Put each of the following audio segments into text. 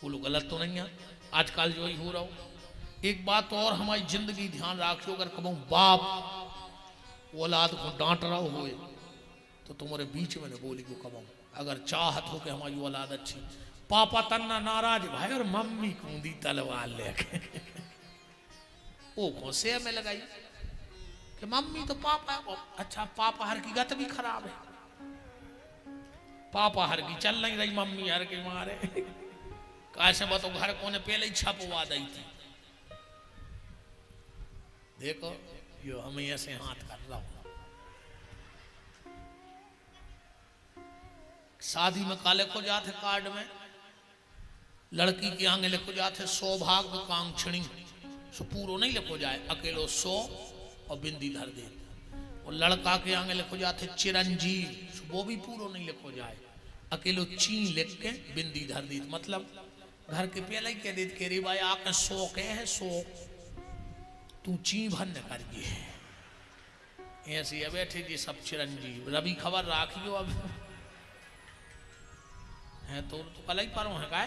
बोलो गलत तो नहीं है, आजकल जो ही हो रहा हो। एक बात और हमारी जिंदगी ध्यान रखियो, अगर कबू बाप औलाद को डांट रहा हो तो तुम्हारे बीच में न बोली को कबू, अगर चाहत हो कि हमारी औलाद अच्छी। पापा तन्ना नाराज भाई और मम्मी कूदी तलवार लेके वो घोसे में लगाई कि मम्मी तो पापा, अच्छा पापा हर की गत भी खराब है, पापा हर की चल नहीं रही, मम्मी हर के मारे कैसे बताओ, घर कोने पहले ही छपवा दी थी। देखो यो हमें ऐसे हाथ कर रहा हूं। शादी में काले को जाते कार्ड में लड़की के आगे लिखो जाते सौभाग्य कांक्षणी, सो पूरो नहीं लिखो जाए, अकेलो सो और बिंदी धर दे। और लड़का के आगे लिखो जाते चिरंजीव, वो भी पूरो नहीं लिखो जाए, अकेलो ची लिख के बिंदी धर दी। मतलब घर के पहले ही कह देते के रे भाई आके सो के है सो तू ची भन करिए, ऐसी है बैठे जी सब चिरंजीव। रवि खबर राखियो अब है तो कल ही पर है का,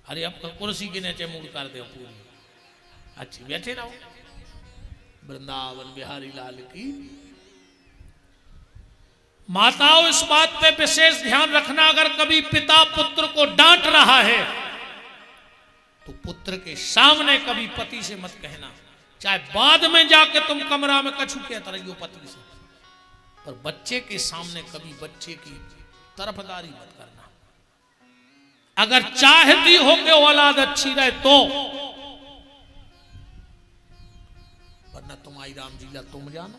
अरे अब कुर्सी के नीचे मूड कर दो पूरी, अच्छी बैठे रहो। वृंदावन बिहारी लाल की। माताओं इस बात पे विशेष ध्यान रखना, अगर कभी पिता पुत्र को डांट रहा है तो पुत्र के सामने कभी पति से मत कहना, चाहे बाद में जाके तुम कमरा में कछु कहता रहियो पति से, पर बच्चे के सामने कभी बच्चे की तरफदारी मत करना। अगर चाहती हो कि औलाद अच्छी रहे तो, वरना तुम्हारी राम जीला तुम जानो।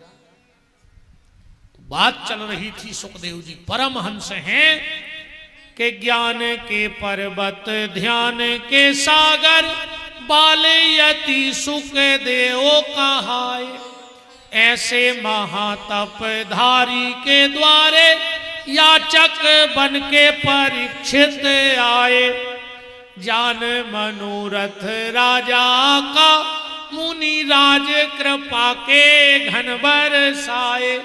तो बात चल रही थी, सुखदेव जी परमहंस हैं कि ज्ञान के पर्वत ध्यान के सागर, बाले यति सुख देओ कहाए, ऐसे महातपधारी के द्वारे याचक बन के परीक्षित आए। जान मनोरथ राजा का मुनि राज कृपा के घन बरसाए,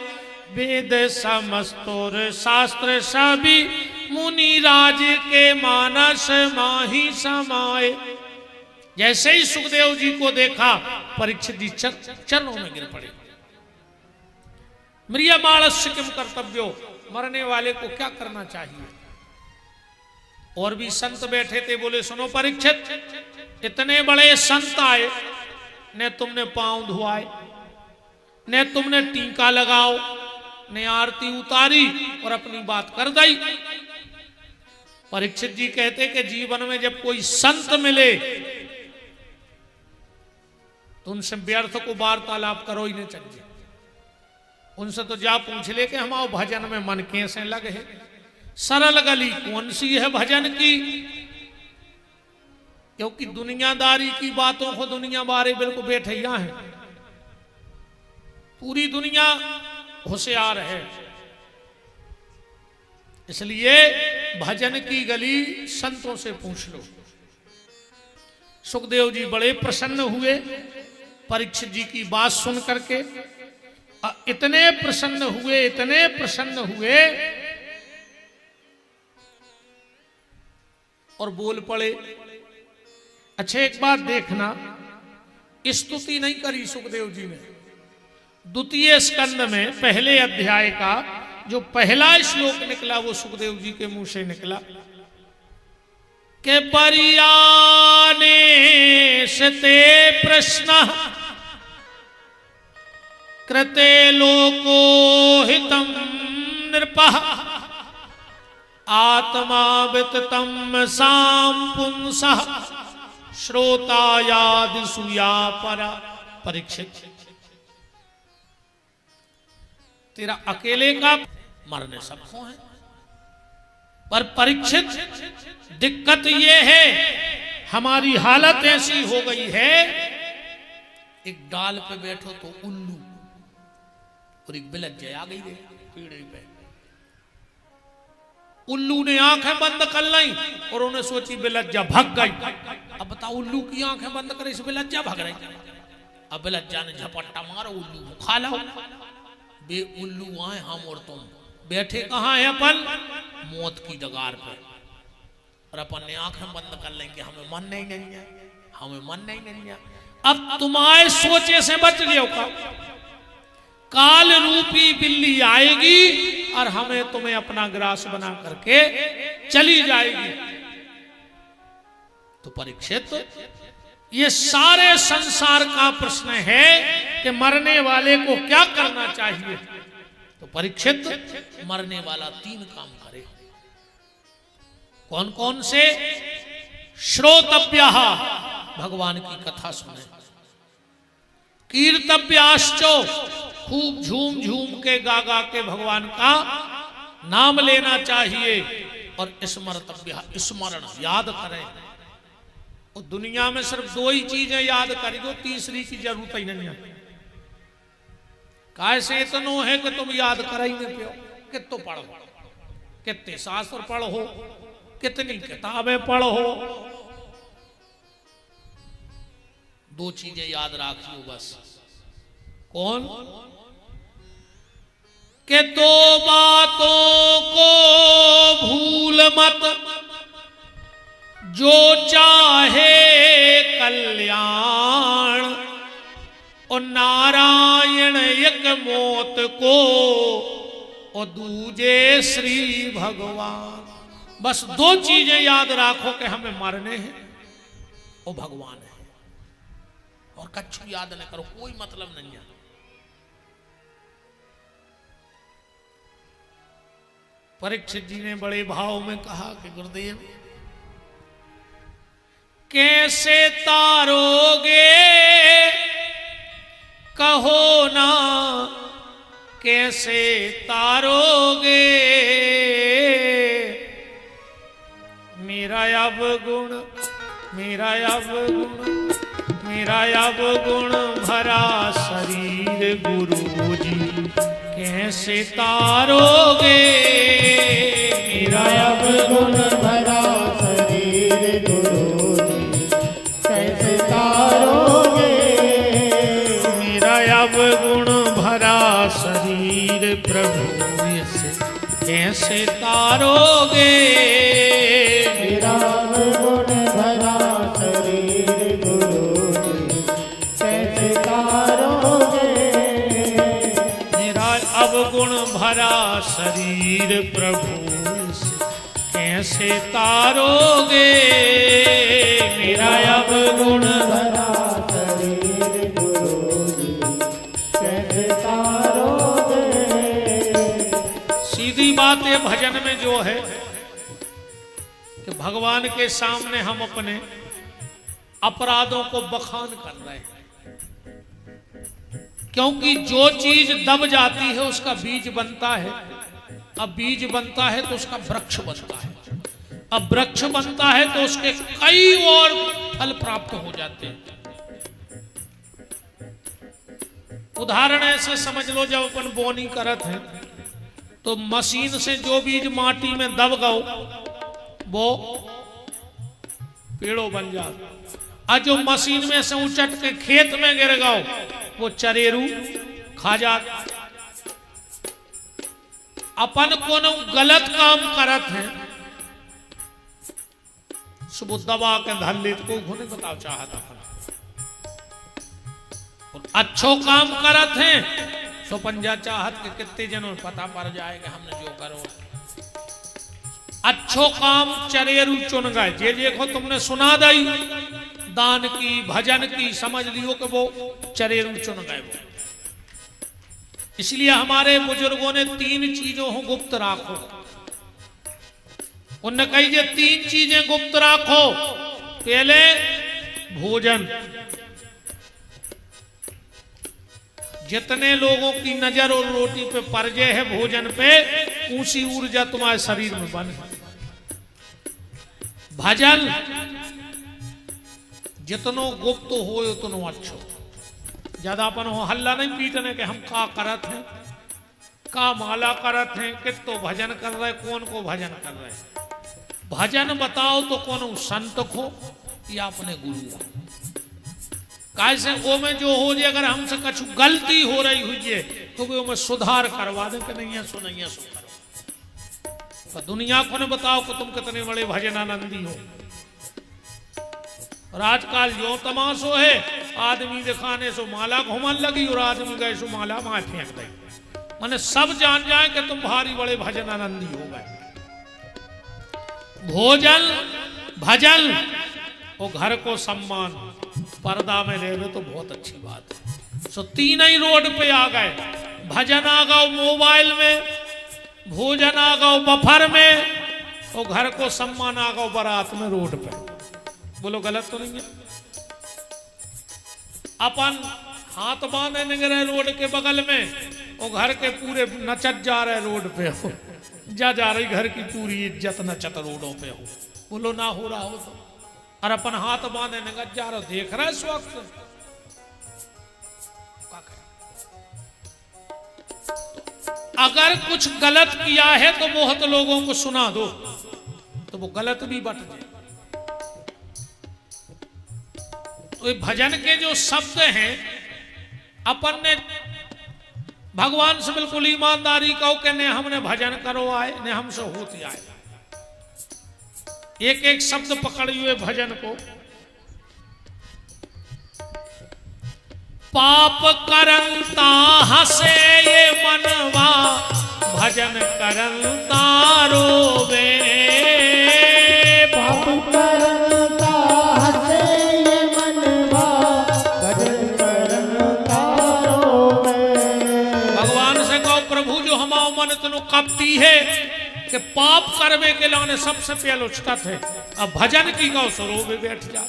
वेद समस्तोर शास्त्र सभी मुनि राज के मानस माही समाए। जैसे ही सुखदेव जी को देखा परीक्षित जी चरणों में गिर पड़े। म्रियमाणस्य किम कर्तव्यो, मरने वाले को क्या करना चाहिए। और भी संत बैठे थे, बोले सुनो परीक्षित, इतने बड़े संत आए, न तुमने पांव धुआए, न तुमने टीका लगाओ, ने आरती उतारी और अपनी बात कर दी। परीक्षित जी कहते कि जीवन में जब कोई संत मिले तो उनसे व्यर्थ को वार्तालाप करो ही नहीं चाहिए। उनसे तो जा पूछ ले कि हमारे भजन में मन कैसे लगे है, सरल गली कौन सी है भजन की। क्योंकि दुनियादारी की बातों को दुनिया बारे बिल्कुल बैठैया है, पूरी दुनिया होशियार है। इसलिए भजन की गली संतों से पूछ लो। सुखदेव जी बड़े प्रसन्न हुए परीक्षित जी की बात सुन करके, इतने प्रसन्न हुए, इतने प्रसन्न हुए और बोल पड़े। अच्छा एक बात देखना, स्तुति नहीं करी सुखदेव जी ने। द्वितीय स्कंद में पहले अध्याय का जो पहला श्लोक निकला वो सुखदेव जी के मुंह से निकला के परियाने सते प्रश्न कृते लोको हितम नृपः आत्मा विततम साम पुंसः श्रोतायादिसूया परा। परीक्षित तेरा अकेले का मरने सबको है, पर परीक्षित दिक्कत ये है हमारी हालत ऐसी हो गई है, एक डाल पे बैठो तो उल्लू और एक बिलज्जा आ गई पेड़ पे। उल्लू ने आंखें बंद कर ली और उन्हें सोची बिलज्जा भाग गई। अब बताओ उल्लू की आंखें बंद करे इस बिलज्जा भाग रही। अब बिलज्जा ने झपट्टा मारो, उल्लू को खा लो। बे उल्लू आए हम और तुम बैठे कहाँ है अपन, मौत की डगार पर, और अपन ने आंखें बंद कर लेंगे, हमें मन नहीं है, हमें मन नहीं है। अब तुम्हारे सोचे से बच लियो का, काल रूपी बिल्ली आएगी और हमें तुम्हें अपना ग्रास बना करके चली जाएगी। तो परीक्षित, ये सारे संसार का प्रश्न है कि मरने वाले को क्या करना चाहिए। तो परीक्षित, मरने वाला 3 काम करे। कौन कौन से? श्रोतव्यः, भगवान की कथा सुने। कीर्तव्याश्चो, खूब झूम झूम के गा गा के भगवान का नाम लेना चाहिए। और स्मर्तव्य, स्मरण, याद करें। और दुनिया में सिर्फ 2 ही चीजें याद करी दो, तीसरी की जरूरत ही नहीं है। कैसे इतनो है कि तुम याद कर ही नहीं पियो। कितो पढ़ो, कितने शास्त्र पढ़ो, कितनी किताबें पढ़ो, 2 चीजें याद रखियो बस। कौन? कि 2 बातों को भूल मत, जो चाहे कल्याण, और नारायण एक मौत को, और दूजे श्री भगवान। बस 2 चीजें याद रखो कि हमें मरने हैं और भगवान है, और कछु याद न करो, कोई मतलब नहीं है। परीक्षित जी ने बड़े भाव में कहा कि गुरुदेव, कैसे तारोगे कहो ना, कैसे तारोगे मेरा अवगुण, मेरा अवगुण, मेरा अवगुण भरा शरीर गुरुजी, कैसे तारोगे मेरा अवगुण भरा शरीर गुरुजी, कैसे तारोगे मेरा अवगुण भरा शरीर प्रभु, कैसे तारोगे मेरा अवगुण भरा शरीर गुरुजी, कैसे तारोगे मेरा अवगुण भरा शरीर प्रभु, कैसे तारोगे मेरा अवगुण भरा शरीर गुरुजी, कैसे तारोगे। सीधी बात है भजन में जो है कि भगवान के सामने हम अपने अपराधों को बखान कर रहे हैं, क्योंकि जो चीज दब जाती है उसका बीज बनता है। अब बीज बनता है तो उसका वृक्ष बनता है, अब वृक्ष बनता है तो उसके कई और फल प्राप्त हो जाते हैं। उदाहरण ऐसे समझ लो, जब अपन बोनी करत है तो मशीन से जो बीज माटी में दब गओ वो पेड़ों बन जाता, और जो मशीन में से उचट के खेत में गिर गओ वो चरेरू खा जाता। अपन कोनो गलत काम करत हैं, सुबह दबा के धर लेत को घुने बताओ चाहता, अच्छो काम करत हैं सो पंजा चाहत के कितने जनों पता पड़ जाएगा हमने जो करो। अच्छो काम चरेरू चुन गए, जे देखो तुमने सुना दई दान की भजन की, समझ लियो कि वो चरेरू चुन गए वो। इसलिए हमारे बुजुर्गों ने 3 चीजों को गुप्त राखो। उनने कही जे 3 चीजें गुप्त राखो। पहले भोजन, जितने लोगों की नजर और रोटी पे परजे है भोजन पे, ऊंची ऊर्जा तुम्हारे शरीर में बने। भजन, जितनो गुप्त हो उतनो अच्छो। ज्यादा अपन हो हल्ला नहीं पीटने के हम का करत हैं, का माला करत हैं, कितो भजन कर रहे, कौन को भजन कर रहे। भजन बताओ तो कौन संत को या अपने गुरु। कैसे वो में जो हो जाए, अगर हमसे कुछ गलती हो रही हुई है तो वो में सुधार करवा दे कि नहीं है सो नहीं है सो करो। तो दुनिया को न बताओ कि तुम कितने बड़े भजनानंदी हो। और आजकल जो तमाशो है, आदमी दिखाने से माला घूमन लगी और आदमी गए सो माला माँ फेंक दे, माने सब जान जाए कि तुम भारी बड़े भजनानंदी हो गए। भोजन भजन और घर को सम्मान, पर्दा में रहे तो बहुत अच्छी बात है। सो तीन ही रोड पे आ गए, भजन आ गए मोबाइल में, भोजन आ गए बफर में, और घर को सम्मान आ गए बारात में रोड पे। बोलो गलत तो नहीं है? अपन हाथ बांधे निकले रोड के बगल में और घर के पूरे नचत जा रहे रोड पे हो, जा रही घर की पूरी इज्जत नचत रोडों पे हो। बोलो ना हो रहा हो तो? और अपन हाथ बांधे निकल जा रहा, देख रहा है इस वक्त। अगर कुछ गलत किया है तो बहुत लोगों को सुना दो तो वो गलत भी बट जाए। तो भजन के जो शब्द हैं, अपन ने भगवान से बिल्कुल ईमानदारी कहो कि ने हमने भजन करो आए, ने हमसे होती आए। एक एक शब्द पकड़े हुए भजन को। पाप करंता हसे ये मनवा, भजन करंता रोवे। पाप करंता हसे ये मनवा, भजन करंता रोवे। भगवान से कहो प्रभु जो हमारा मन तनु कपटी है कि पाप करवे के लाने सबसे पहले उचित है। अब भजन की गौ सरो में बैठ जा।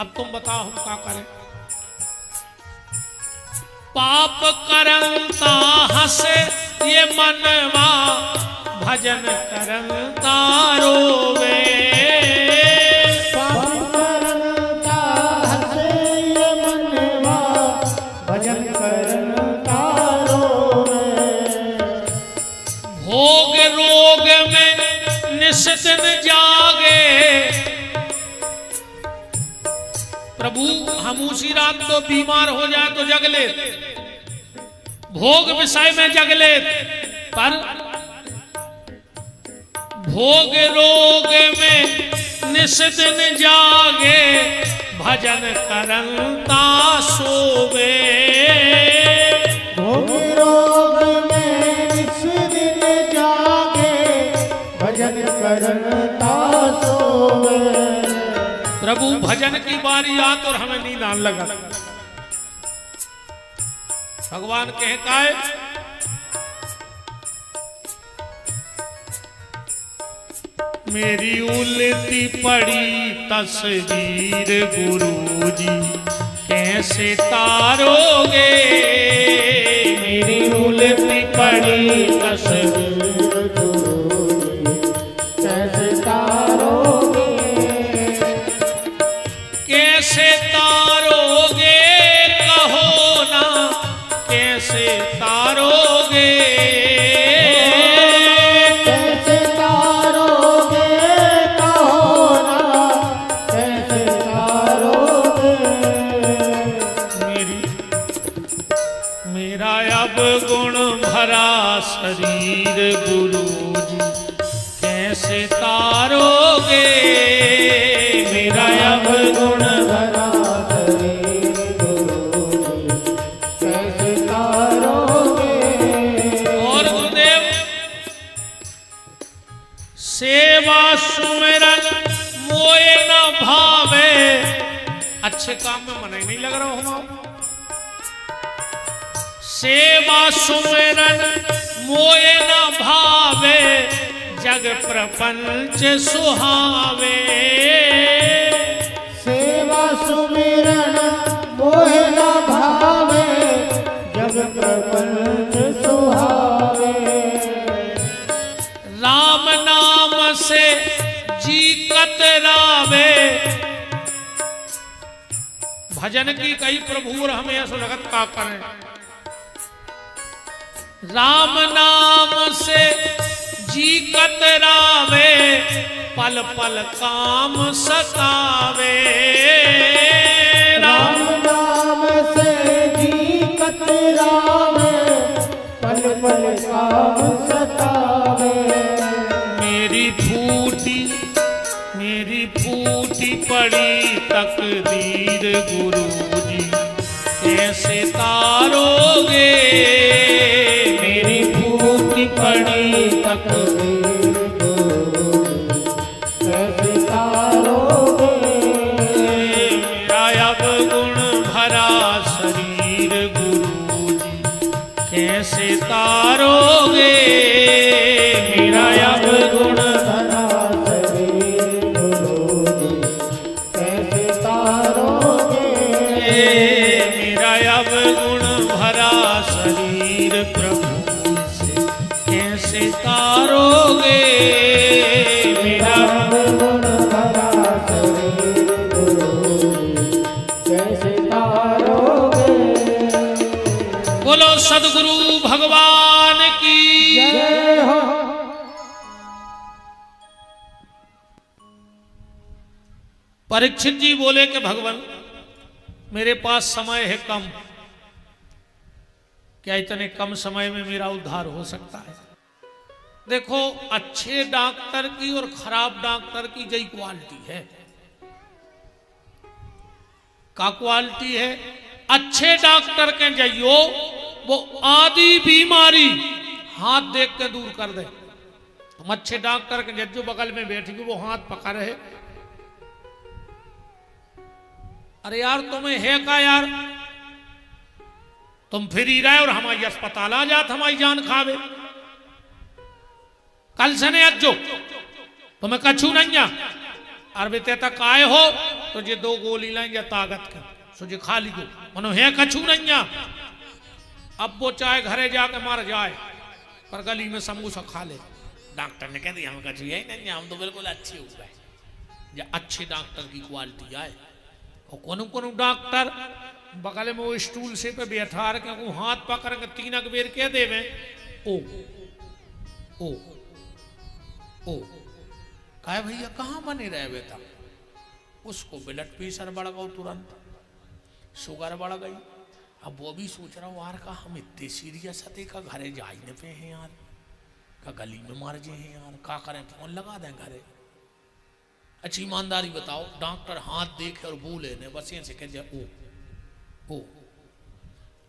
अब तुम बताओ हम क्या करें? पाप करंता हसे ये मनवा, भजन करंता रोवे। पाप करंता हसे ये मनवा, भजन करंता रोवे। भोग रोग में निश्चित जागे, प्रभु हम उसी रात तो बीमार हो जाए तो जग ले, भोग विषय में जग ले, पर भोग रोग में निश्चित जागे, भजन करंता सोवे। भोग रोग में निश्चित जागे, भजन करंता सोवे। प्रभु भजन की बारी आत और हमें नींद आने लगा। भगवान कहता है मेरी उल्टी पड़ी तस्वीर गुरुजी कैसे तारोगे। मेरी उल्टी पड़ी तस्वीर गुरुजी कैसे तारोगे। कैसे तारोगे कहो ना, कैसे तारोगे। कैसे तारोगे कहो ना, कैसे तारोगे। मेरा अब गुण भरा शरीर गुरुजी कैसे तारोगे। मेरा अब गुण भरा शरीर गुरुजी कैसे तारोगे। और गुरुदेव सेवा सुमिरन मोए न भावे। अच्छे काम में मन ही नहीं लग रहा हूं। सेवा सुमिरन मोए न भावे, जग प्रपंच सुहावे। सेवा सुमिरन मोहे न भावे, जग प्रपंच सुहावे। राम नाम से जी कतरावे। भजन की कई प्रभु और हमें ऐसा लगत का करें। राम नाम से जी कतरावे, पल पल काम सतावे। राम नाम से जी कतरावे, पल पल काम सतावे। फूटी पड़ी तकदीर गुरुजी कैसे तारोगे। मेरी फूटी पड़ी तकदीर गुरुजी कैसे तारोगे। मेरा अब गुण भरा शरीर गुरुजी कैसे तारोगे। मेरा अब गुण भरा शरीर गुरुजी कैसे तारोगे। मेरा अब गुण भरा शरीर प्रभु से कैसे तारोगे। मेरा अब गुण भरा शरीर गुरुजी कैसे तारोगे। बोलो सदगुरु भगवान की जय हो। परीक्षित जी बोले कि भगवान मेरे पास समय है कम, क्या इतने कम समय में मेरा उद्धार हो सकता है। देखो अच्छे डॉक्टर की और खराब डॉक्टर की यही क्वालिटी है। का क्वालिटी है? अच्छे डॉक्टर के जाइयो वो आधी बीमारी हाथ देख के दूर कर दे। तुम अच्छे डॉक्टर के जज्जो बगल में बैठेगी वो हाथ पकड़ है, अरे यार तुम्हें है का यार, तुम फिर ही रहे और हमारी अस्पताल आ जात हमारी जान खावे। कल से ने अज्जो तुम्हें कछू नहीं आ अरबे तक आए हो तो ये 2 गोली लाएंगे ताकत के सोचे खा ली को मनो है कछू नहीं आ। अब वो चाहे घरे जाके मर जाए पर गली में समोसा खा ले। डॉक्टर ने कह दिया हम कछू यही नहीं, हम तो बिल्कुल अच्छे हो गए। या अच्छे डॉक्टर की क्वालिटी आए और कोनो डॉक्टर बगल में वो स्टूल से पे बैठा के हाथ पकड़ के 3 बेर कह देवे ओ ओ ओ कहे भैया कहाँ बने रहे बेटा। उसको ब्लड प्रेशर बढ़ गया, तुरंत शुगर बढ़ गई। अब वो भी सोच रहा हूँ यार का हम इतने सीरियस है का घरे जा ही पे हैं यार, का गली में मार जे हैं यार, का करें फोन लगा दें घरे। अच्छी ईमानदारी बताओ डॉक्टर हाथ देखे और बोले ने बस से कह जाए ओ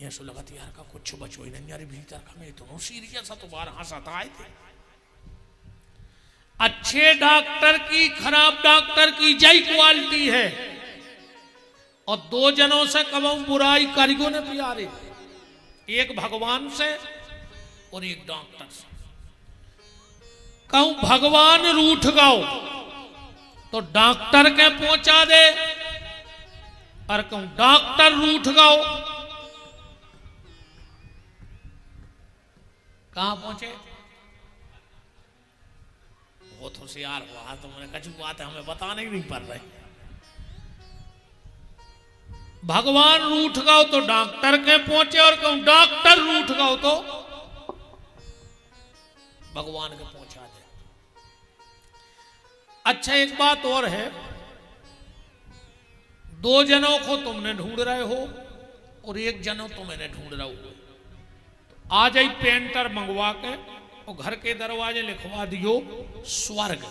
ये सो लगा यार का कुछ बचो ही नहीं यार भीतर का मैं तो सीरियस है तो बाहर हंसाता आए थे। अच्छे डॉक्टर की खराब डॉक्टर की जय क्वालिटी है और 2 जनों से कबू बुराई कारीगो ने प्यारे, एक भगवान से और एक डॉक्टर से। कहूं भगवान रूठ गाओ तो डॉक्टर के पहुंचा दे और कहूं डॉक्टर रूठ गाओ कहां पहुंचे। वो तो होशियार हुआ तो मैंने कछु बात है हमें बताने ही नहीं पड़ रही। भगवान रूठ गाओ तो डॉक्टर के पहुंचे और कहूं डॉक्टर रूठ गाओ तो भगवान के पहुंचा दे। अच्छा एक बात और है, 2 जनों को तुमने ढूंढ रहे हो और 1 जनों तुम्हें ढूंढ रहा हो। आ जाई पेंटर मंगवा के और घर के दरवाजे लिखवा दियो स्वर्ग।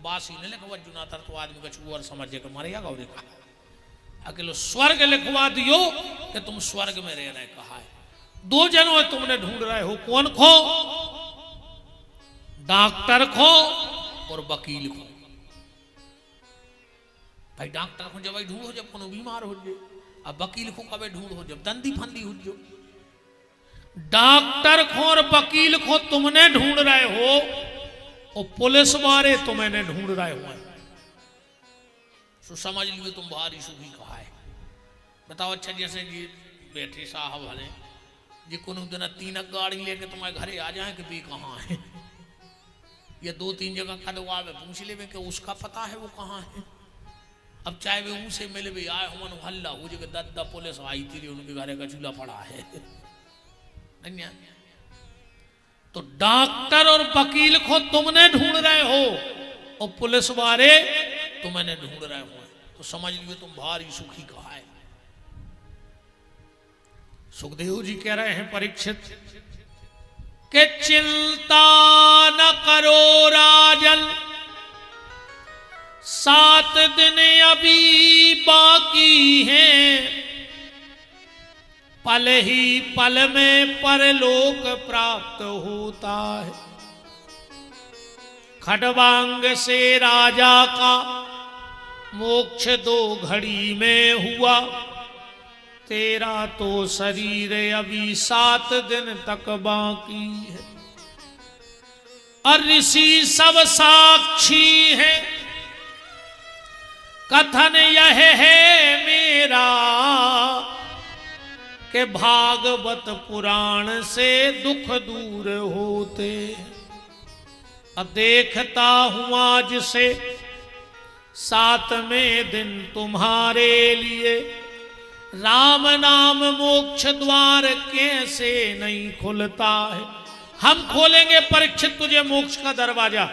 बासी ने लिखवा जुनातर तो आदमी का छुआ और समझे के मरेगा गौरी का अकेलो स्वर्ग लिखवा दियो कि तुम स्वर्ग में रह रहे। कहा है 2 जनों तुमने ढूंढ रहे हो, कौन खो? डॉक्टर खो और वकील को। भाई डॉक्टर को जब ढूंढो जब कोनो बीमार हो जाए, अब वकील को कब ढूंढो जब दंदी फंदी हो जो। डॉक्टर को और वकील को तुमने ढूंढ रहे हो और पुलिस वाले तुम्हें ढूंढ रहे हो। तो समझ लियो तुम भारी सुखी कहा है। बताओ अच्छा जैसे जी बैठे साहब वाले जी कोनो दिन 3 गाड़ी लेके तुम्हारे घरे आ जाए कि भी कहाँ है, या 2-3 जगह खड़वा में पूछ ले कि उसका पता है वो कहाँ है। अब चाहे वे उनसे मिले भी आए हो मन हल्ला हो जगह दद्दा पुलिस आई थी उनके घरे का चूल्हा पड़ा है। तो डॉक्टर और वकील को तुमने ढूंढ रहे हो और पुलिस वाले तुम्हें ढूंढ रहे हो, तो समझ लियो तुम भारी सुखी कहा है। सुखदेव जी कह रहे हैं परीक्षित के चिंता न करो राजन 7 दिन अभी बाकी हैं, पल ही पल में परलोक प्राप्त होता है। खड़वांग से राजा का मोक्ष 2 घड़ी में हुआ, तेरा तो शरीर अभी 7 दिन तक बाकी है। और ऋषि सब साक्षी है, कथन यह है मेरा कि भागवत पुराण से दुख दूर होते। अब देखता हूं आज से 7वें दिन तुम्हारे लिए राम नाम मोक्ष द्वार कैसे नहीं खुलता है। हम खोलेंगे परीक्षित तुझे मोक्ष का दरवाजा,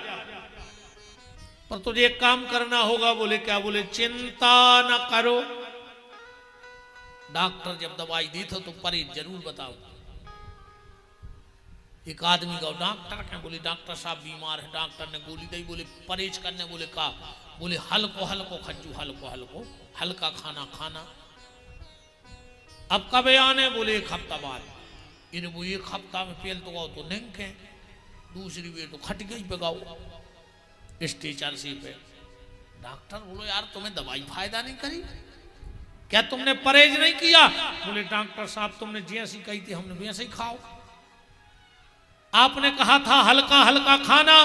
पर तुझे एक काम करना होगा। बोले क्या? बोले चिंता न करो। डॉक्टर जब दवाई दी तो परहेज जरूर बताओ। एक आदमी का डॉक्टर क्या? बोले डॉक्टर साहब बीमार है, डॉक्टर ने गोली दी। बोले परहेज करने, बोले का? बोले हल्को हल्को खज्जू, हल्को हल्को हल्का खाना खाना। अब कब आने? बोले 1 हफ्ता बाद। इन्हें वो 1 हफ्ता में पेल तो गाओ तो नहीं, दूसरी बेर तो खट गई पे गाओ स्टेचर से पे। डॉक्टर बोलो यार तुम्हें दवाई फायदा नहीं करी क्या? तुमने परहेज नहीं किया? बोले डॉक्टर साहब तुमने जैसी कही थी हमने वैसे ही खाओ। आपने कहा था हल्का हल्का खाना,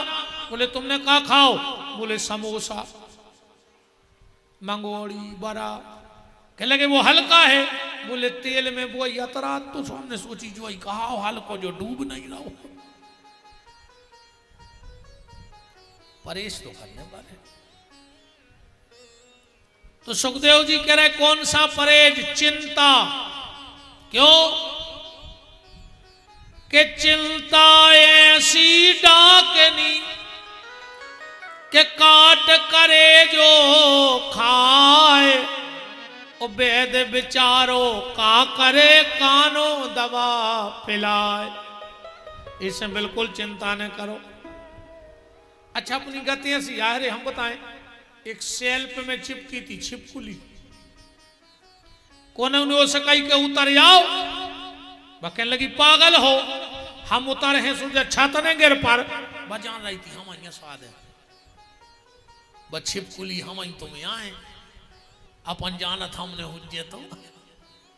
बोले तुमने कहा खाओ। बोले समोसा, मंगोड़ी, बड़ा। कह लगे वो हल्का है। बोले तेल में वो यात्रा तो हमने सोची जो कहा हल्को जो डूब नहीं रहो। परहेज तो करने वाले। तो सुखदेव जी कह रहे कौन सा परहेज? चिंता। क्यों? कि चिंता ऐसी डाकनी कि काट करे जो खाए, ओ वेद विचारो का करे कानो दवा पिलाए। इसे बिल्कुल चिंता न करो। अच्छा अपनी गति ऐसी यार हम बताएं, एक सेल्फ में चिपकी थी छिपकुली, कोने ने सकाई के उतर जाओ। कहने लगी पागल हो, हम उतर हैं सूर्य छातने गिर पर बजान रही थी हम स्वाद है बस छिपकुली हम तुम्हें आए अपन जानत हमने हुज्जे तो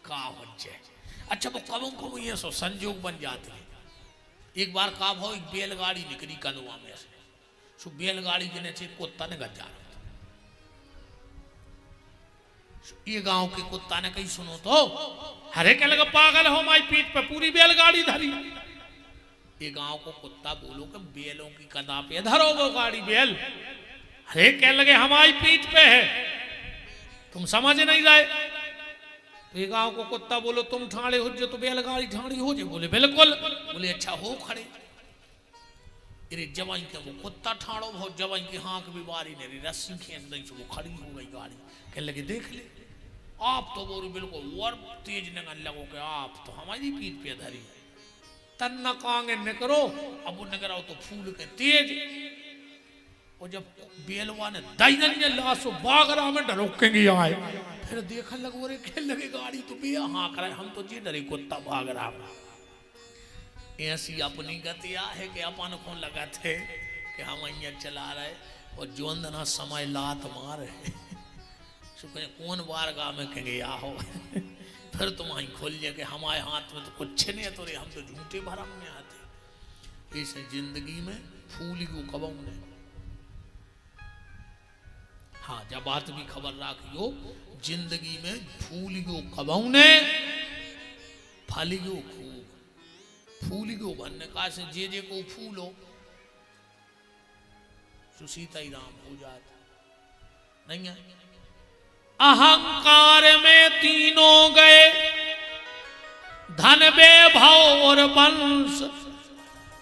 का हुज्जे। अच्छा वो कबों को ये सो संजोग बन जाते हैं। एक बार का भाव एक बैलगाड़ी निकली कनुआ में से, सो बैलगाड़ी के नीचे कुत्ता ने गजा। ये गांव के कुत्ता ने कहीं सुनो तो हरे के लगा पागल हो माई पीठ पे पूरी बैलगाड़ी धरी। ये गांव को कुत्ता बोलो कि बैलों की कदा पे धरो वो गाड़ी बैल। हरे कह लगे हमारी पीठ पे है, तुम समझ नहीं रहे। तो ये गांव को कुत्ता बोलो तुम ठाणे हो जो तो बैलगाड़ी ठाणी हो जे। बोले बिल्कुल। बोले अच्छा हो खड़े। अरे जवाई के वो कुत्ता ठाड़ो बहुत जवाई की हाँक भी बारी ने रस्सी खींच दी वो खड़ी हो गई गाड़ी। कह लगे देख ले आप तो बोल बिल्कुल और तेज नगन लगो के आप तो हमारी पीठ पे धरी तन न कांगे न करो। अब वो नगर आओ तो फूल के तेज। और जब बेलवा ने दाइनन लाशो बागरा में ढरोकेंगे आए फिर देखने लगो रे खेल लगे गाड़ी तो भी हाँक रहे हम तो जी डरे कुत्ता भाग रहा। ऐसी अपनी गतिया है कि अपन को लगा थे कि हम यहाँ चला रहे और जोंदना समय लात मार है कौन बारगाह में कहेंगे या हो फिर तुम वहीं खोल लिया कि हमारे हाथ में तो कुछ नहीं है तो रे हम तो झूठे भरम में आते। इस जिंदगी में फूल को कबों ने हाँ जब बात भी खबर रखियो जिंदगी में फूल को कबों ने फल को खूब फूल को बनने का से जे को फूल हो सुसीता ही राम हो जाता नहीं है। अहंकार में तीनों गए धन वैभव और वंश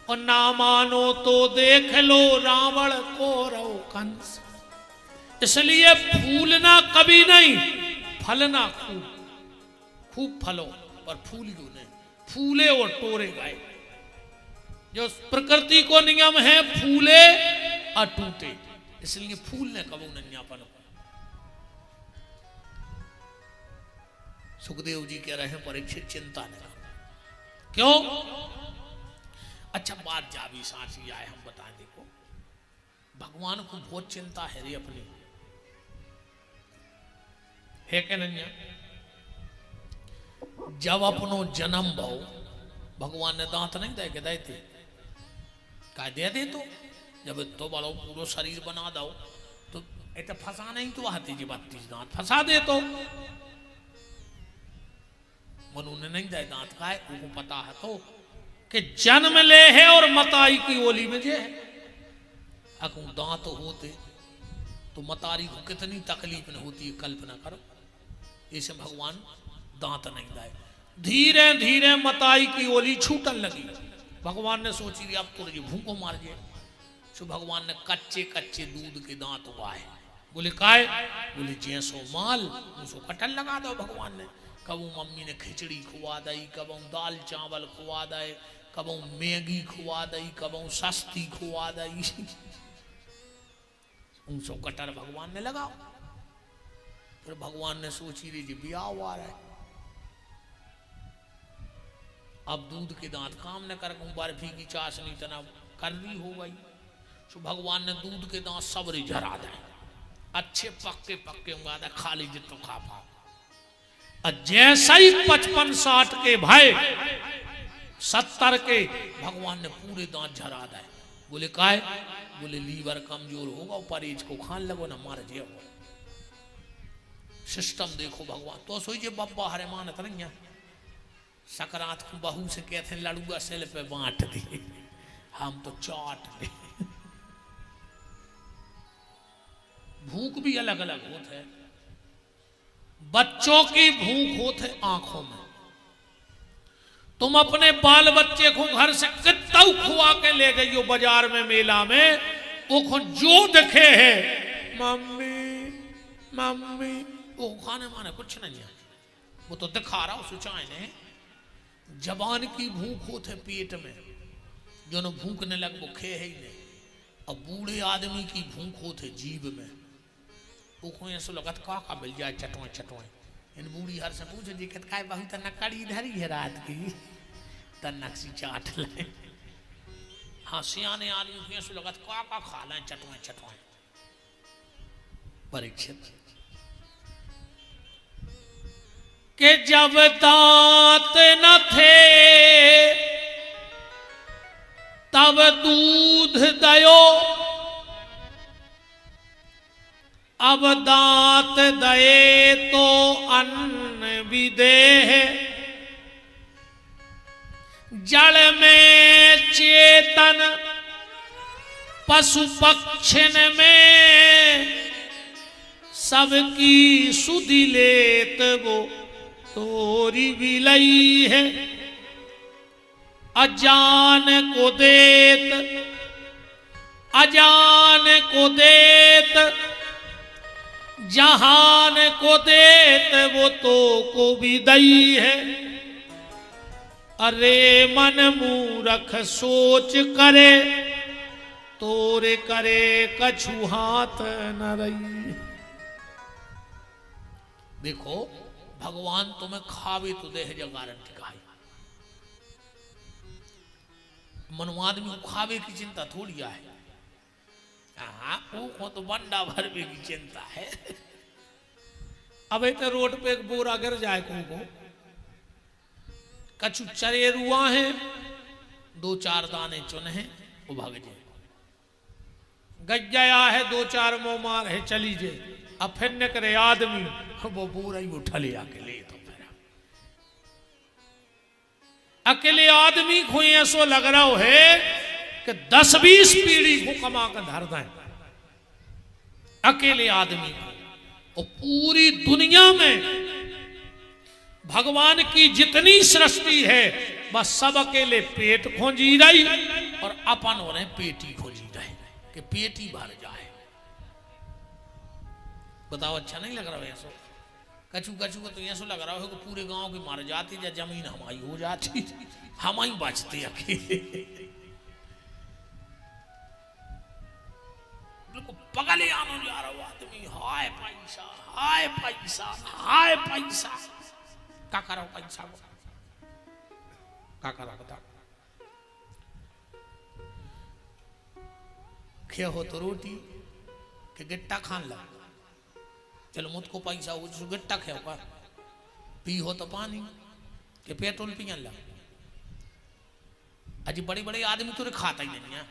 और ना मानो तो देख लो रावण कौरव कंस। इसलिए फूलना कभी नहीं फलना खूब खूब फलो पर फूल क्यों नहीं फूले और टोरे गए। जो प्रकृति को नियम है फूले और टूटे इसलिए फूल ने कबू नन्यापन। सुखदेव जी कह रहे हैं परीक्षित चिंता न करो। क्यों? अच्छा बात जा भी सांसी आए, हम बताएं। देखो भगवान को बहुत चिंता है रे अपनी, है क्या नहीं? जब अपनो जन्म भाव भगवान ने दांत नहीं दे के देते का दे दे, तो जब तो बोलो पूरा शरीर बना दो तो ऐसा फंसा नहीं तो आती जी 32 दांत फंसा दे। तो मनु ने नहीं दे दांत का है, उनको पता है तो कि जन्म ले है और मताई की ओली में जे है। अकू दांत होते तो मतारी को कितनी तकलीफ न होती है, कल्पना करो। इसे भगवान दांत नहीं दाए। धीरे धीरे मताई की ओली छूटन लगी। भगवान ने सोची अब तो भूखो मार जाए, तो भगवान ने कच्चे कच्चे दूध के दांत उगाए। बोले काय? बोले जैसो माल उसको कटन लगा दो। भगवान ने कबू मम्मी ने खिचड़ी खुआ दई, कबू दाल चावल खुआ दे, कबू मैगी खुआ दई, कबू सस्ती खुआ दई। उनसो कटर भगवान ने लगाओ। फिर भगवान ने सोची रही जी ब्याह हुआ रहा है, अब दूध के दांत काम न कर, बर्फी की चाशनी तना करनी हो गई। तो भगवान ने दूध के दांत सब झरा दे, अच्छे पक्के पक्के उगा दे, खाली जितो खा पाओ। जैसा ही 55-60 के भाई 70 के भगवान ने पूरे दांत झरा दे। बोले काय? बोले लीवर कमजोर होगा, परहेज को खान लगो ना मार जे। सिस्टम देखो भगवान तो सोई जे बब्बा हरे मानत नहीं है। सकरात को बहू से कहते हैं लड़ुआ सेल पे बांट दे, हम तो चाट ले। भूख भी अलग अलग होते है। बच्चों की भूख होते आंखों में। तुम अपने बाल बच्चे को घर से कितना खुआ के ले गई हो बाजार में मेला में, वो जो देखे है मम्मी मम्मी, वो खाने माने कुछ नहीं है, वो तो दिखा रहा उस ने। जबान की भूख होते पेट में, जो न भूखने लग वो खे ही नहीं। और बूढ़े आदमी की भूख होते जीभ में, वो ऐसा लगत का मिल जाए चटवाए चटवाए। इन बूढ़ी हर से पूछे जी कहते बहुत नकड़ी धरी है रात की, नक्सी चाट ले। हाँ सियाने आदमी को ऐसा लगत का खा लें चटवाए चटवाए। परीक्षित के जब दांत न थे तब दूध दयो, अब दांत दए तो अन्न भी दे। जड़ में चेतन पशु पक्षिन में, सबकी सुधि लेत वो तोरी विलई है। अजान को देत अजान को देत, जहान को देत वो तो को भी दई है। अरे मन मूरख सोच करे, तोरे करे कछु हाथ न रही। देखो भगवान तुम्हें खावे तो दे जो गारंटी का है। मनु आदमी को खावे की चिंता थोड़ी है। हाँ को तो बंडा भरवे की चिंता है। अब तो रोड पे एक बोरा गिर जाए को कछु चरेरुआ है, 2-4 दाने चुने हैं वो भाग जाए। गज्जाया है 2-4 मोमार है चली जाए। अब फिर न करे आदमी वो बोरा ही उठा ले आके ले। तो फिर अकेले आदमी को ऐसो लग रहा है कि 10-20 पीढ़ी को कमा कर धर दें अकेले आदमी को। और पूरी दुनिया में भगवान की जितनी सृष्टि है बस सब अकेले पेट खोजी रही और अपन हो रहे पेटी खोजी रहे कि पेटी भर जाए। बताओ अच्छा नहीं लग रहा है? ऐसा कछु कछु को तो ऐसा लग रहा है कि पूरे गांव की मार जाती या जमीन हमारी हो जाती, हम ही बचते अकेले। बिल्कुल पगल ले आनो जा रहा आदमी, हाय पैसा, हाय पैसा, हाय पैसा। का करो पैसा को, का करो बताओ। खे हो तो रोटी के गट्टा खान ला, चलो मुझको पैसा हो जो गट्टा खे का, पी हो तो पानी के पेट्रोल पियन ला। अजी बड़े बड़े आदमी तो खाता ही नहीं है,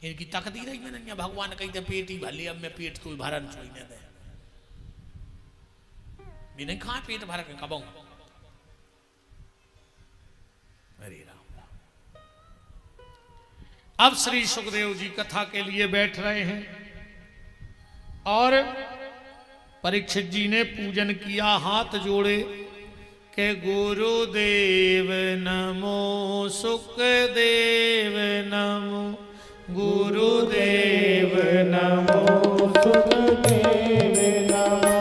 इनकी तकदीर ही नहीं है। भगवान कहते पेट ही भले, अब मैं पेट तो भरन छोड़ने दे, भी नहीं खा पेट भर के कब। हरे राम। अब श्री सुखदेव जी कथा के लिए बैठ रहे हैं और परीक्षित जी ने पूजन किया, हाथ जोड़े के गुरुदेव नमो, सुखदेव नमो, गुरुदेव नमो, सुखदेव नमो,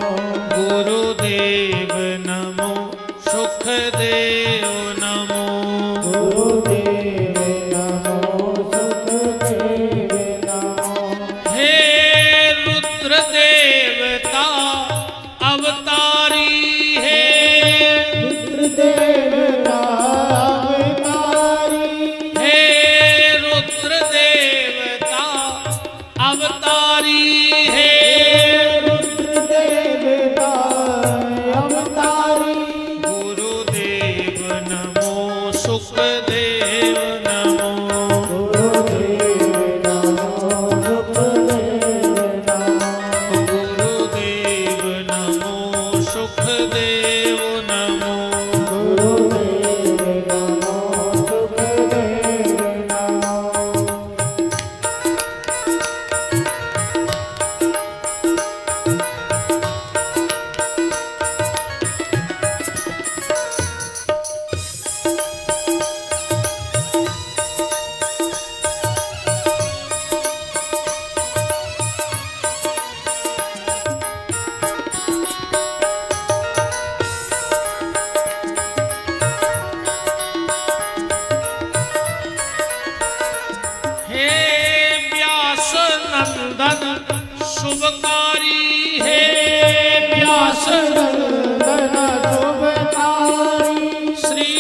गुरुदेव नमो, सुखदेव नमो, गुरुदेव नमो, सुखदेव नमो। हे रुद्र देवता अवतारी, हे रुद्रदेवता अवतारी, हे रुद्र देवता अवतारी, हे रुद्रदेवता अवतारी, गुरुदेव नमो, सुखदेव नमो, गुरुदेव नमो, सुखदेव नमो, गुरुदेव नमो, सुखदेव नमो। गुरुदेव नमो, सुखदेव नमो। हे व्यास नंदन शुभकारी, हे व्यास नंदन शुभकारी, श्री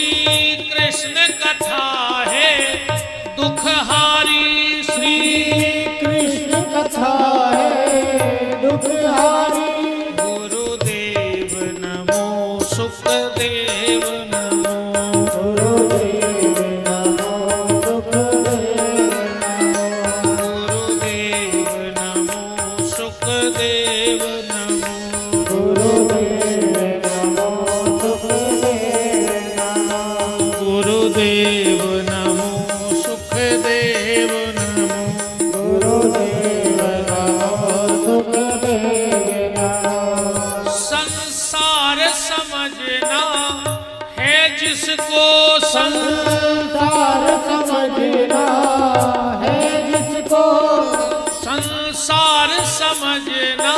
कृष्ण कथा है दुखहारी, श्री कृष्ण कथा है दुखहारी, गुरुदेव नमो, सुखदेव नमो, गुरुदेव नमो, सुखदेव नमो, गुरुदेव नमो, सुखदेव नमो, गुरुदेव नमो, सुखदेव नमो, गुरुदेव नमो, सुखदेव नमो, गुरुदेव नमो, सुखदेव नमो। संसार समझना है जिसको, संसार समझना है जिसको, संसार समझना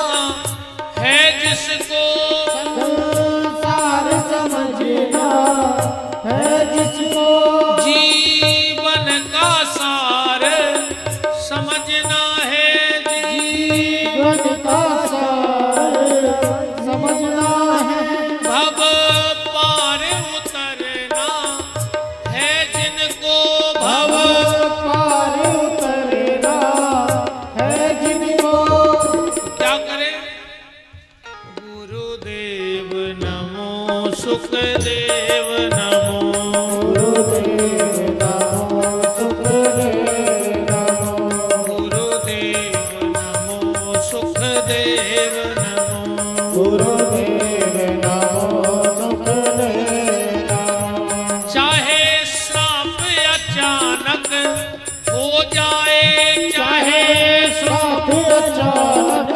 है जिसको, संसार समझना है जिसको, जीवन का सार समझना है, जीवन का सार समझना है, भव पार उतरना है जिनको, भव पार उतरना है जिनको, क्या करे। गुरुदेव नमो, सुखदेव नमो, गुरुदेव नमो, सुखदेव नमो, गुरुदेव नमो, सुखदेव नमो, गुरुदेव नमो, सुखदेव नमो। चाहे श्राप अचानक हो जाए, चाहे साथ अचानक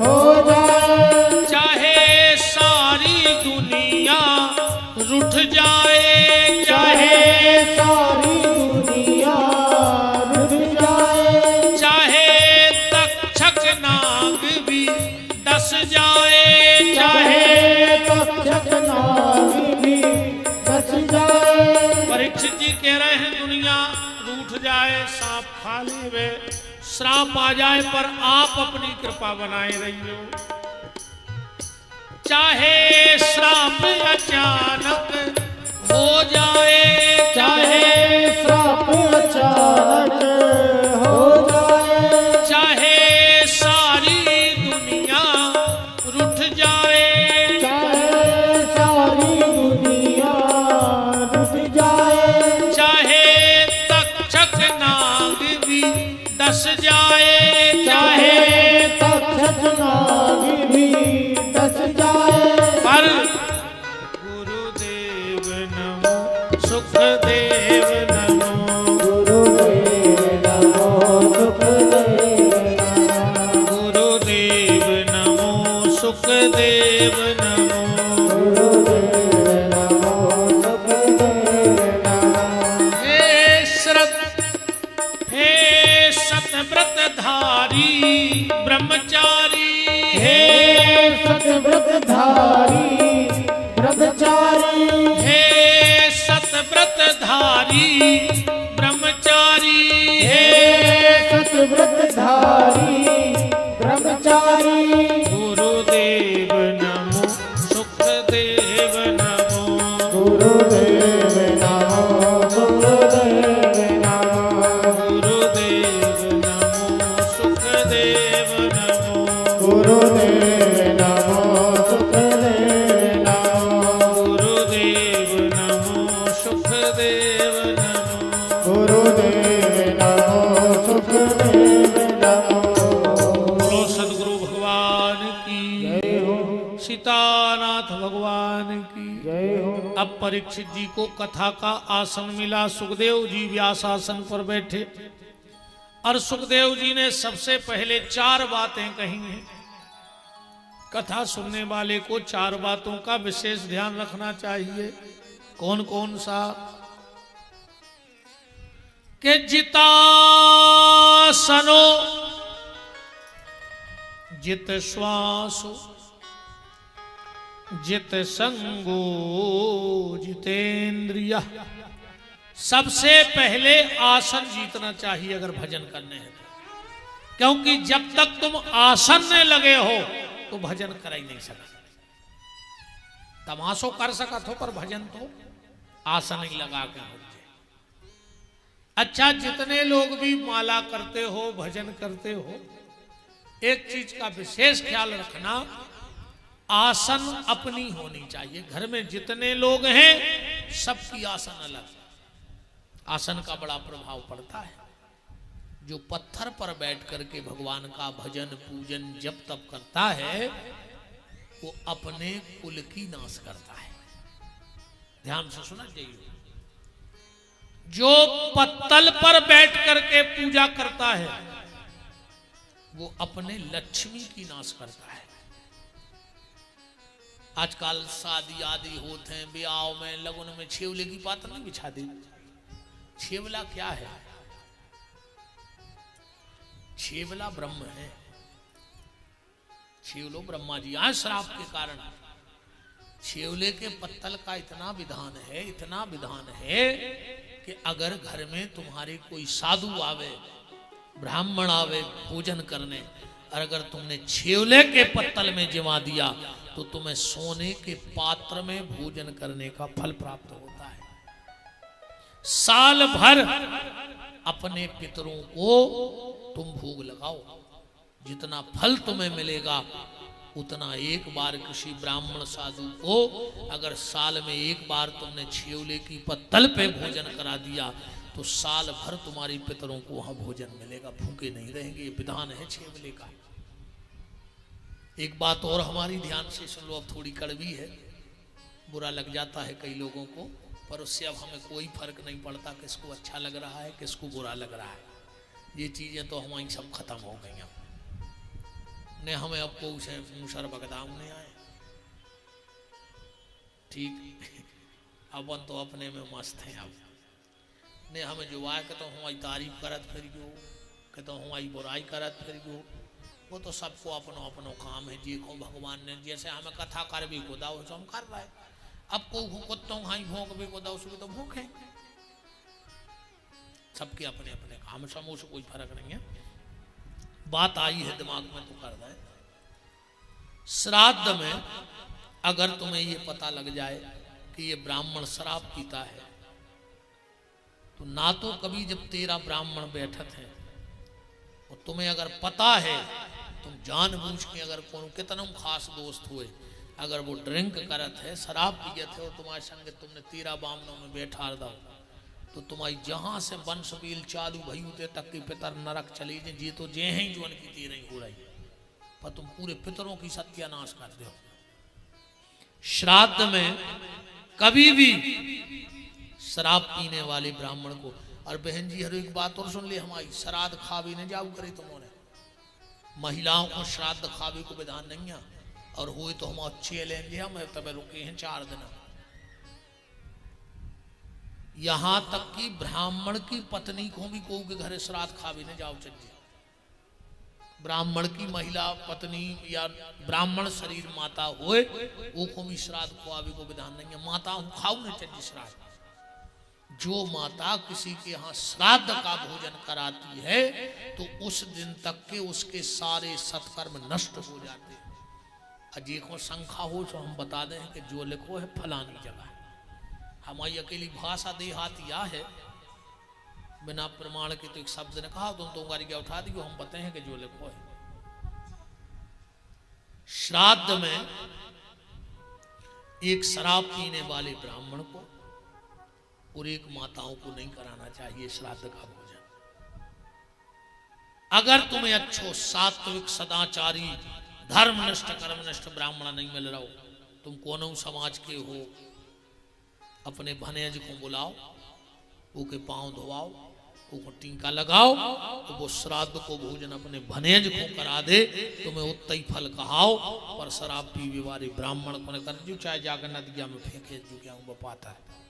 हो जाए, चाहे सारी दुनिया रूठ जाए, चाहे सारी दुनिया रुक जाए, चाहे तक्षक नाग भी डस जाए, चाहे तक्षक नाग भी बच जाए। परीक्षित जी कह रहे हैं दुनिया रूठ जाए, सांप खा लेवे, श्राप आ जाए पर आप अपनी कृपा बनाए रहियो। चाहे श्राप अचानक हो जाए, चाहे श्राप अचानक हो जाए, चाहे सारी दुनिया रूठ जाए, चाहे सारी दुनिया रुठ जाए, चाहे तक्षक नाग भी डस जाए, चाहे तक्षक नाग भी डस जाए, पर गुरुदेव नमो सुखदेव नमो, गुरुदेव नमो सुखदेव नमो, गुरुदेव नमो सुखदेव नमो, गुरुदेव नमो सुखदेव नमो, हे सतव्रतधारी ब्रह्मचारी, हे सतव्रतधारी ब्रह्मचारी, हे सतव्रतधारी ब्रह्मचारी, हे सतव्रतधारी ब्रह्मचारी, गुरुदेव नमो सुखदेव नमो, गुरुदेव नमो गुरुदेव नमो, गुरुदेव नमो सुखदेव नमो, गुरुदेव नमो सुखदेव नमो, गुरुदेव नमो सुखदेव नमो, गुरुदेव नमो सुखदेव नमो। बोलो सद्गुरु भगवान की, जय हो सीतानाथ भगवान की। जय हो। अब परीक्षित जी को कथा का आसन मिला। सुखदेव जी व्यास आसन पर बैठे और सुखदेव जी ने सबसे पहले 4 बातें कही हैं। कथा सुनने वाले को 4 बातों का विशेष ध्यान रखना चाहिए। कौन कौन सा? कि जितासनो जित श्वासो जित संगो जितेंद्रिय। सबसे पहले आसन जीतना चाहिए अगर भजन करने हैं, क्योंकि जब तक तुम आसन में लगे हो तो भजन कर ही नहीं सकते। तमाशो कर सकत हो पर भजन तो आसन ही लगा के हो। अच्छा, जितने लोग भी माला करते हो, भजन करते हो, एक चीज का विशेष ख्याल रखना, आसन अपनी होनी चाहिए। घर में जितने लोग हैं सबकी आसन अलग। आसन का बड़ा प्रभाव पड़ता है। जो पत्थर पर बैठ करके भगवान का भजन पूजन जप तप करता है वो अपने कुल की नाश करता है। ध्यान से सुना चाहिए। जो पत्तल पर बैठ करके पूजा करता है वो अपने लक्ष्मी की नाश करता है। आजकल शादी आदि होते हैं, ब्याह में, लगन में छेवले की पात नहीं बिछा दी। छेवला क्या है? छेवला ब्रह्म है। छेवलो ब्रह्मा जी। आज श्राप के कारण छेवले के पत्तल का इतना विधान है, इतना विधान है कि अगर घर में तुम्हारे कोई साधु आवे, ब्राह्मण आवे पूजन करने, और अगर तुमने छेवले के पत्तल में जिमा दिया तो तुम्हें सोने के पात्र में भोजन करने का फल प्राप्त होता है। साल भर अपने पितरों को तुम भोग लगाओ, जितना फल तुम्हें मिलेगा उतना एक बार किसी ब्राह्मण साधु को अगर साल में एक बार तुमने छेवले की पत्तल पे भोजन करा दिया तो साल भर तुम्हारी पितरों को वहां भोजन मिलेगा, भूखे नहीं रहेंगे। ये विधान है छेवले का। एक बात और हमारी ध्यान से सुन लो, अब थोड़ी कड़वी है, बुरा लग जाता है कई लोगों को, पर उससे अब हमें कोई फर्क नहीं पड़ता किसको अच्छा लग रहा है किसको बुरा लग रहा है। ये चीजें तो हमारी सब खत्म हो गई हैं ने, हमें अब को उसे मुशर बगदाम नहीं आए। ठीक, अपन तो अपने में मस्त हैं। अब ने हमें जो आए कहते हमारी तारीफ करत फिरियो, कहते हमारी बुराई करत फिरियो, वो तो सबको अपनो अपनो काम है। जी को भगवान ने जैसे हमें कथा कर भी को दाओ तो हम कर रहे। अब को कुत्तों हाई भोंक भी को दाओ उसको तो भूखे। सबके अपने अपने काम, समूह से कोई फर्क नहीं है। बात आई है दिमाग में तो कर दें। श्राद्ध में अगर तुम्हें ये पता लग जाए कि ये ब्राह्मण शराब पीता है, तो ना तो कभी जब तेरा ब्राह्मण बैठत है और तुम्हें अगर पता है, तुम जानबूझ के अगर कौन कितना खास दोस्त हुए, अगर वो ड्रिंक करत है, शराब पियत है और तुम्हारे संग तुमने तेरा बामनों में बैठा दो, तो तुम्हारी जहां से वंश बील चालू भई उते तक की पितर नरक चली जाए। जी तो जे ही जुअन की ती नहीं हो रही, पर तुम पूरे पितरों की सत्यानाश कर दो। श्राद्ध में कभी भी शराब पीने वाले ब्राह्मण को, और बहन जी हर एक बात और सुन ले हमारी, श्राद्ध खा भी नहीं जाऊ करे तुमने, महिलाओं को श्राद्ध खावे को विधान नहीं है, और हुए तो हम अच्छे लेंगे, हम तब रुके हैं 4 दिन। यहां तक कि ब्राह्मण की पत्नी को भी को के घर श्राद्ध खावे नहीं जाओ चाहिए। ब्राह्मण की महिला पत्नी या ब्राह्मण शरीर माता होए वो को भी श्राद्ध खुआवे को विधान नहीं है। माता हम खाऊ नहीं चाहिए श्राद्ध। जो माता किसी के यहाँ श्राद्ध का भोजन कराती है तो उस दिन तक के उसके सारे सत्कर्म नष्ट हो जाते हैं। अजी को शंका हो तो हम बता दें कि जो लिखो है फलानी जगह, हमारी अकेली भाषा देहातिया है, बिना प्रमाण के तो एक शब्द ने कहा तुम तो गाड़ी उठा दी, हम बताए हैं कि जो लिखो है। श्राद्ध में एक शराब पीने वाले ब्राह्मण को और एक माताओं को नहीं कराना चाहिए श्राद्ध का भोजन। अगर तुम्हें अच्छो सात्विक सदाचारी धर्मनिष्ठ कर्मनिष्ठ ब्राह्मण नहीं मिल रहा हो, तुम कौन समाज के हो, अपने भनेज को बुलाओ, वो के पांव धोआओ, वो टीका लगाओ, तो वो श्राद्ध को भोजन अपने भनेज को करा दे, तुम्हें उत्तई फल कहाओ। पर शराब पीवे वाले ब्राह्मण को न कर जो, चाहे जाकर नदिया में फेंके जो क्या वो पाता है।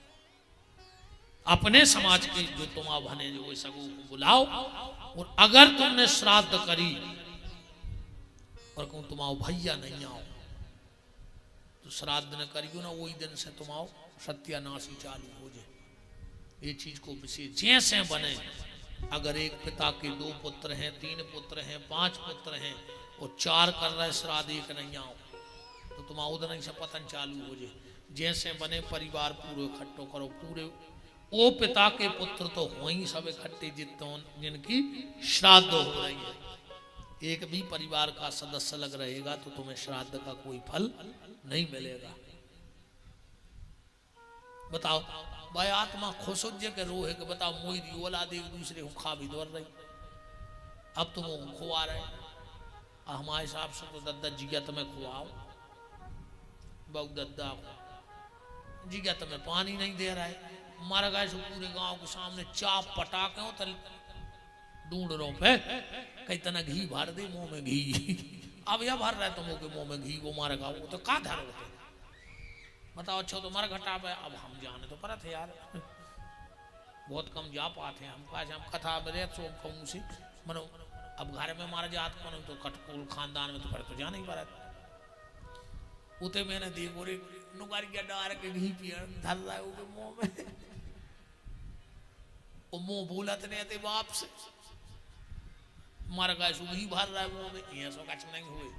अपने समाज के जो तुम भनेज हो सको को बुलाओ, और अगर तुमने श्राद्ध करी और कहूँ तुम आओ भैया नहीं आओ, तो श्राद्ध न करियो ना, वही दिन से तुम आओ सत्यानाशी चालू हो जाए। ये चीज को विशेष जैसे बने, अगर एक पिता के 2 पुत्र हैं, 3 पुत्र हैं, 5 पुत्र हैं और 4 कर रहे श्राद्ध एक नहीं आओ, तो तुम उधर से पतन चालू हो जाए। जैसे बने परिवार पूरे इकट्ठो करो, पूरे ओ पिता के पुत्र तो हो ही सब इकट्ठे जिनकी श्राद्ध हो रही है। एक भी परिवार का सदस्य लग रहेगा तो तुम्हें श्राद्ध का कोई फल नहीं मिलेगा। बताओ भाई आत्मा खुश हो जाए के रोहे के, बताओ मोई औलाद एक दूसरे को खा भी दौड़ रही, अब तुम वो खुआ रहे। हमारे हिसाब से तो दद्दा जिया तुम्हें खुआओ, बहु दद्दा को जिया तुम्हें पानी नहीं दे रहा है, मारा गए सो पूरे गांव के सामने चाप पटाके हो तल ढूंढ रो पे कई तना घी भर दे मुंह में घी। अब यह भर रहा है तुम के मुंह में घी, वो मारा गाँव तो का धर होते बताओ। अच्छा तो मर घटा पे अब हम जाने तो परत है यार, बहुत कम जा पाते हैं हम, काश हम कथा मेरे सो कहूँ से मनो अब घर में मारा जात को तो कटकुल खानदान में तो पर तो जाने ही परत। उते मैंने देखो रे नुगारिया डार के घी पिया धर रहा है वो मुंह में, वो मुंह भूलत नहीं थे बाप से, मारा गाय सु घी भर रहा है मुंह में, ये सो कच नहीं हुए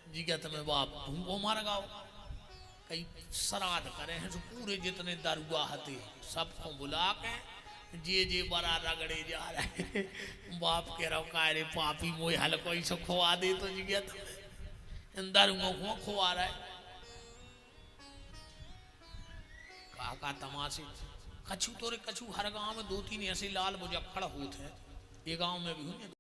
जी क्या तुम्हें बाप वो मार गाओ। कई श्राद्ध करे हैं तो पूरे जितने दरुआ हते सबको बुला के जे बड़ा रगड़े जा रहे बाप के रहो का रे पापी मोह हल कोई सो खुआ दे तो जी क्या तुम्हें दरुओं को खुआ रहा है। का तमाशे कछु तो रे कछु हर गांव में 2-3 ऐसे लाल मुजफ्फर होते हैं, ये गांव में भी हुए।